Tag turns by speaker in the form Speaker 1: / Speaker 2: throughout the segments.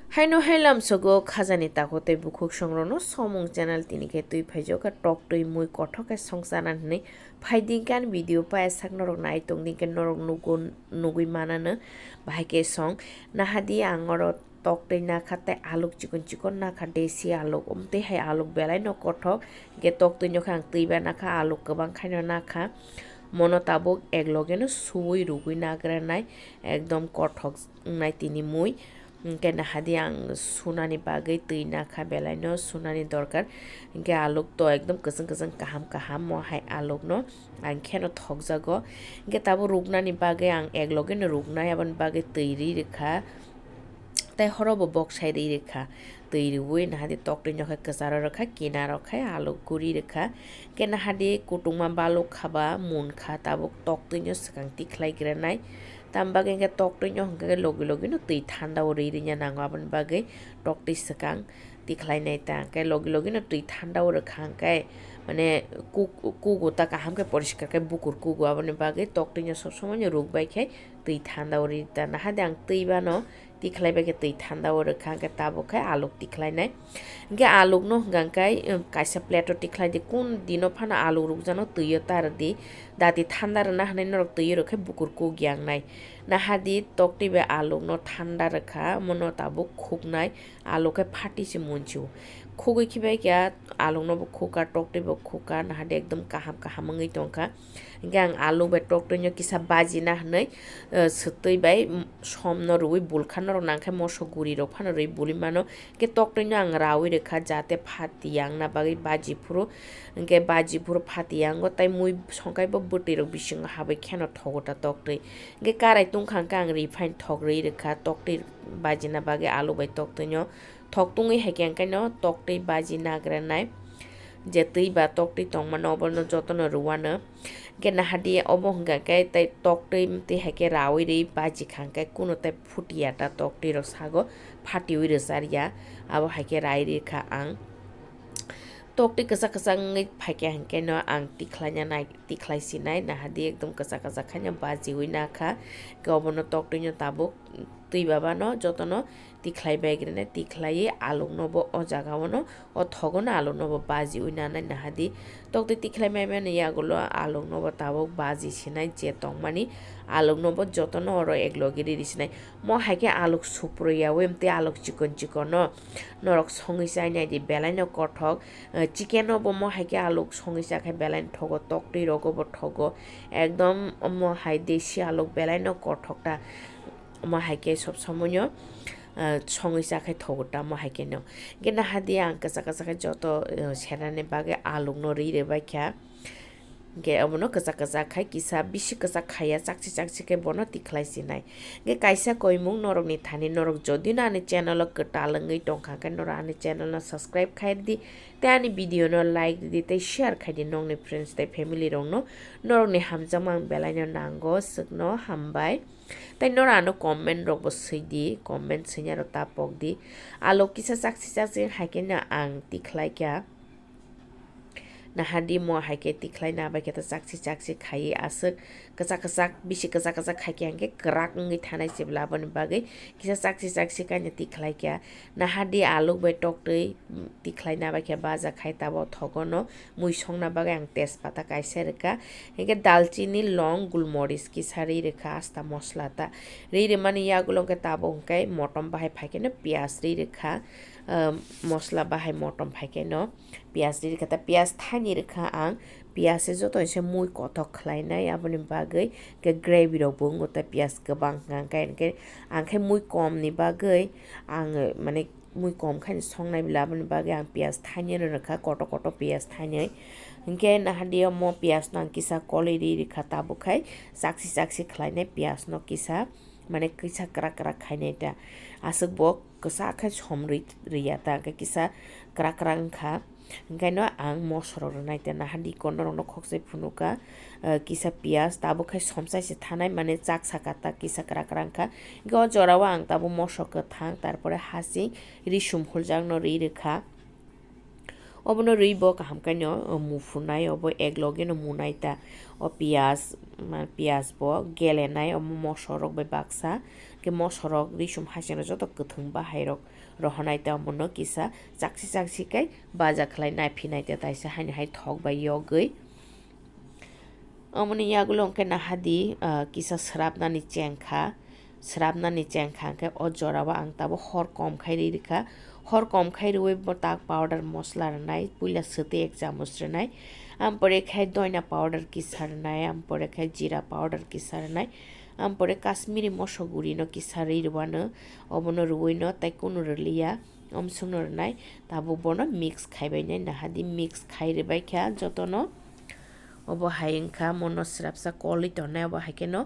Speaker 1: Haino hailam sogo khajani takote bukhuk songrono somong channel tinike tui phaijoka tok tui mui kothok songsanan nei phaiding kan video pa sak norok nai tongding ke norok nugui manana haikhe song nahadi angoro tok tui na khate aluk chikon na kha desi aluk umte hai aluk belai no kothok ge tok tui nokhang tui ba na kha aluk kabang khaino na kha mono tabuk eglogeno sui rugui nagranai ekdom kothok nai tini mui ইনকে নাহাদি আং সুনানি বাগৈ তৈ নাখা বেলাইনো সুনানি দরকার ইনকে আলোক তো একদম কসং কাহাম মহাই আলোক ন আং খেনো থক জাগ ইনকে তাবো রুগনানি বাগৈ আং একলগে ন রুগনাই আবন বাগৈ তৈরি রেখা তাই হরব বক্সাই রেখা তৈরি ওই নাহাদি তকটি নখা কাসার রেখা কিনা রখায় আলোক গুড়ি রেখা কে নাহাদি কুটুমা বালক খাবা মুন খা তাবক তকটি সাকাং তিখলাই গ্রেনাই tambaga nga tokto nyo hangga logi no tui thanda ori nya nang aban bagai tokti sakang tikhlai nai ta kai logi no tui thanda or khang kai মানে কুগো তা কাহামকে পরিষ্কার কে বুকুর কুগো আবনে বাগে তকটি nya সব সময় রোগ বাই খাই তুই ঠান্ডা ওরি তা না হাদে আং তুই বানো তিখলাই বাগে তুই ঠান্ডা ওর খাঙ্কে তাবো খাই আলোক তিখলাই নাই গে আলোক ন গাঙ্কাই কাইসা প্লেটো তিখলাই দি কোন দিনো ফানা আলু রুক জানো তুইও তার দি দাদি ঠান্ডা না হানাই নরক তুইও রখে বুকুর কু গিয়াং নাই না হাদি তকটি বে আলোক ন ঠান্ডা রেখা মনো তাবো খুব নাই আলোকে ফাটিছে মনছিও খুগৈ খিবাই কিয়া আলু নব খুকা টকটি ব খুকা না হাদে একদম কাহামঙ্গৈ টংকা গাং আলু বে টকটি nya কিসা বাজি না হनै সতৈ বাই সমন রুই বুলখান র নাংখাই মশো গুরি র ফান রই বুলি মানো কে টকটি nya আং রাউই রেখা যাতে ফাতিয়াং না বাগৈ বাজি ফুরো কে বাজি ফুরো ফাতিয়াং তাই মুই সংকাই ব বটি র বিসিং হাবাই খেন ঠগটা টকটি কে কারাই তুংখাং কাং রিফাইন ঠগ রই রেখা টকটি বাজি না বাগৈ আলু by টকটি nya thoktungi haikeng kaino toktei baji nagranai je tui ba toktei tongmano obono jotono ruwana ke nahadi obo hingga kai tai toktei mte haike rawi rei baji khangkai kuno tai phutiata toktei ro sago phatiwi resaria abo haike rai rekha ang tokti kasa ngai phaike hangke no ang tikhlanya nai tikhlai sinai nahadi ekdom kasa khanya baji uina kha gobono tokti nya tabuk tui baba no jotono tikhlai baigre tikhlai alung nobo o jagawono o thogono alung nobo baji uina nai nahadi tokti tikhlai mai mane yagulo alung nobo tabuk baji sinai je tongmani alung nobo jotono oro eglogiri risinai mo haike aluk suproya wemte aluk chikon no norok songisai nai di belai no kothok chicken obo mo haike aluk songisa khai belai thogo tokti rogobo thogo ekdom mo hai desi aluk belai no kothokta mo haike sob somonyo songisa khai thogota mo haike no gena hadia ang kasa khai joto serane bage aluk no ri re baikha ge obono kasa khai kisa bisi kasa khaya chakchi ke bono tikhlai sinai ge kaisa koimung norok ni thani norok jodi na ani channel katalangai tongkha ka nora ani channel na subscribe khai di te ani video no like di te share khai di nong ni friends te family rong no norok ni hamjamang belai no nango sukno hambai tai nora no comment rok bo seidi comment sinya ro tapok di alo kisa chakchi haike na ang tikhlai kya nahadi mo haike tikhlai na ba keta chakchi khai asuk kasa bisi kasa khai kyang ke krak ngi thanai sebla ban bagai kisa chakchi kanya tikhlai kya nahadi aluk bai toktei tikhlai na ba kya baja khai tabo thogono mui songna bagai ang tejpata kaisa reka hege dalchini long gulmoris ki sari reka asta mosla ta re mani yagulo ke tabo kai motom bahai phaike na pias re reka মশলা বাহাই মটম ফাইকে ন পিয়াজ দি রেখা পিয়াজ Thani রেখা আং পিয়াজে যত এসে মুই কতক খাইনাই আপনি বাগৈ কে গ্রেভি রব বুঙ্গতা পিয়াজ গোবাং গাंखाय आंखाय मुई कम नि बागै आं माने मुई कम खाय संनाय बिलाबनि बागै आं पियाज थानि रेखा कट पियाज थानि इनके नाहादिया मो पियाज न किसा कलेरि रेखा ताबुखाय साक्षी खायनाय पियाज न किसा माने किसा करा खायनायटा आसुक बक kasa khai somri riyata ka kisa krakran kha gaino ang mosoro nai te na handi kono no khoksai phunuka kisa pias tabo khai somsai se thanai mane chak sakata kisa krakran kha go jorawa ang tabo mosok thang tarpore hasi ri sumhul jang no ri rekha obono ribo kaham kaino mufunai obo egloge no munaita o pias bo gelenai o mosorok bai baksa ke mosorok risum hasena joto kuthung bahairok rohonai ta mono kisa jaksi kai baja khlai nai phinai ta taisa haini hai thok bai yogoi amoni yagulo onke nahadi kisa srapnani chengkha ke o jorawa ang tabo hor kom khairi rikha hor kom khairi we tak powder mosla nai puila sete 1 চামচ nai ampore khai doina powder kisar nai ampore khai jira powder kisar nai ampore kashmiri mosoguri no kisari rwano obono ruino tai kono rliya omsunor nai tabo bono mix khaibai nai nahadi mix khaire bai kha jotono obo haingkha mono srapsa koli tonai obo haikeno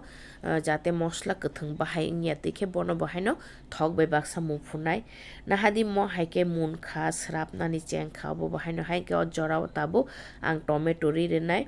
Speaker 1: jate mosla kuthung bahai nya tikhe bono bahaino thok bai baksa mufunai nahadi mo haike munkha srapnani chengkha obo bahaino haike o jorao tabo ang tomato ri renai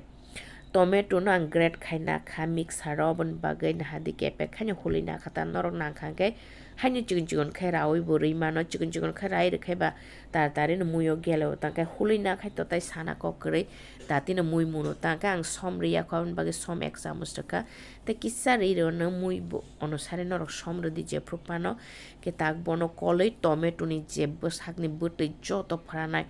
Speaker 1: tomato no ang grate khaina kha mixer obon bagai nahadi kepe khaino hulina khata norok nangkhangke haini chigun khai rawi buri mano chigun khai rai rekhai ba tari no muyo gelo tangkai hulina khai to tai sana kokre tati no mui muno tangka ang somriya khon bagi som 1 চামচ taka te kissa ri ro no mui onusare norok somrodi je propano ke tak bono koloi tomato ni jebbo sakni butoi joto pharanai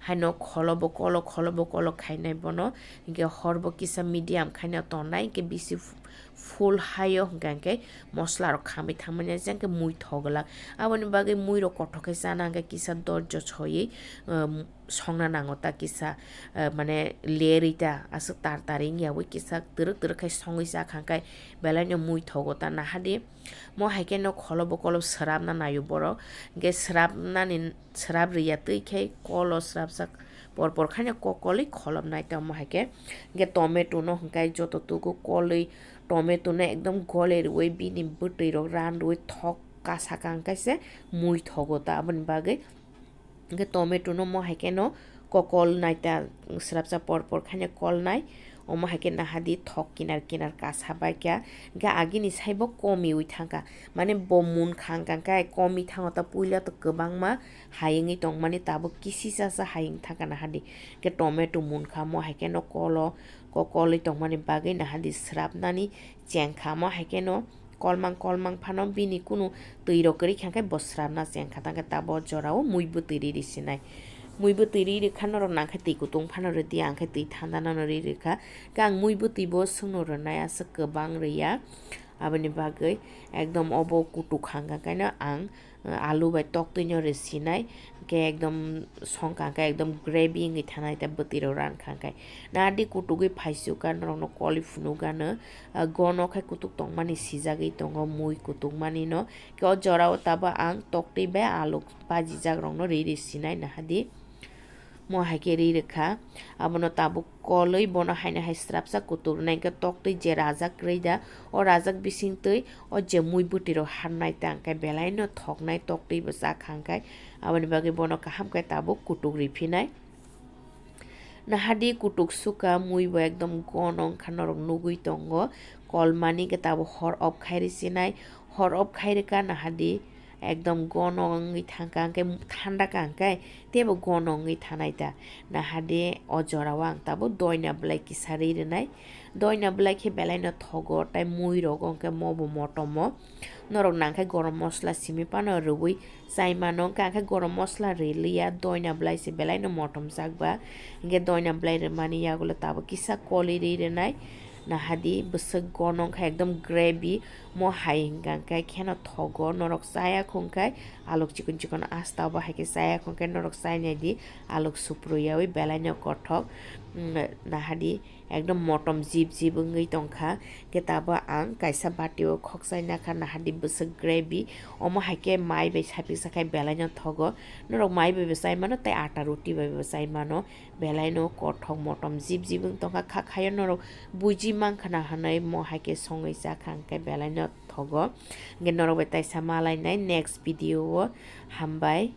Speaker 1: haino kholobo kolo khainai bono ge horbo kisa medium khaina tonai ke bisi full hayo gangke mosla ro khami thamanya jangke mui thogla aboni bage mui ro kothokai sana ge kisa dorjo choi songna nangota kisa mane lerita asu taring ya wi kisa tur khai songoi sa khangkai belano mui thogota na hadi mo haike no kholobo srapna nayo boro ge srap riya tui khai kolo srap sak por khane kokoli kholom nai ta mo haike ge tomato no hangkai joto tuku koli tomato na ekdom gole roi bini butoi ro ran roi thok kasa kangkai se mui thogota abon bage ge tomato no mo haike no kokol nai ta srapsa por khane kol nai omo haike nahadi thok kinar kasa baikya ga agini saibo komi ui thangka mane bomun khangkangkai komi thangota puila to kobangma hayingi tongmani tabo kisi sa haying thangka nahadi ge tomato mun khamo haike no kokoli tongmani bagai nahadi srapnani chengkha mo haike no kolmang phano bini kunu tuiro kri khangkai bosrapna chengkha tangka tabo jorao muibu tiri risinai muibu tiri rekha norok nangkhai tui kutung phano redi angkhai tui thanda nano ri rekha kang muibu tibo sungno ronai asa kobang riya aboni bagai ekdom obo kutu khanga kaina ang alu bai toktwi no resinai ke ekdom songkangkai ekdom gravy ngi thanai ta butiro ran khangkai nadi kutugui phaisu kan norok no koli phunu gano gono khai kutuk tongmani sijagui tongo mui kutuk mani no ke o jorao taba ang toktwi bai alu baji jagrong no ri sinai nahadi mo haike ri rekha abono tabu koloi bono haina hai strapsa kutur nai ka toktoi je rajak reida o rajak bisingtoi o je mui butiro hannai tangkai belai no thoknai toktoi basa khangkai aboni bagi bono kaham kai tabu kutuk riphinai nahadi kutuk suka mui bo ekdom gonong khanorok nugui tongo kolmani ke tabu hor op khairi sinai hor op khairika nahadi ekdom gonongi thangkangkai thanda kangkai tebo gonongi thanaita nahade ojorawang tabo doina blai kisari renai doina blai khe belai no thogo tai mui rogongke mobo motomo norok nangkai gorom mosla simi pano rubui saimano kangkai gorom mosla relia doina blai se belai no motom jakba nge doina blai re mani yagulo tabo kisa koli ri renai nahadi besek gonong khai ekdom gravy mo haingangkai kheno thogo norok saya khungkai aluk chikon asta ba haike saya khungkai norok sai nai di aluk supruyawi belai no kothok nahadi ekdom motom jib ngui tongkha ketaba ang kaisa batio khoksai nakha nahadi besek gravy omo haike mai bai sapi sakai belai no thogo norok mai bai sai mano tai ata roti bai sai mano belai no kothok motom jib tongkha khayo norok buji mangkhana hanai mo haike songoi sa khangkai belai no thogo nge norok bai tai samalai nai next video hambai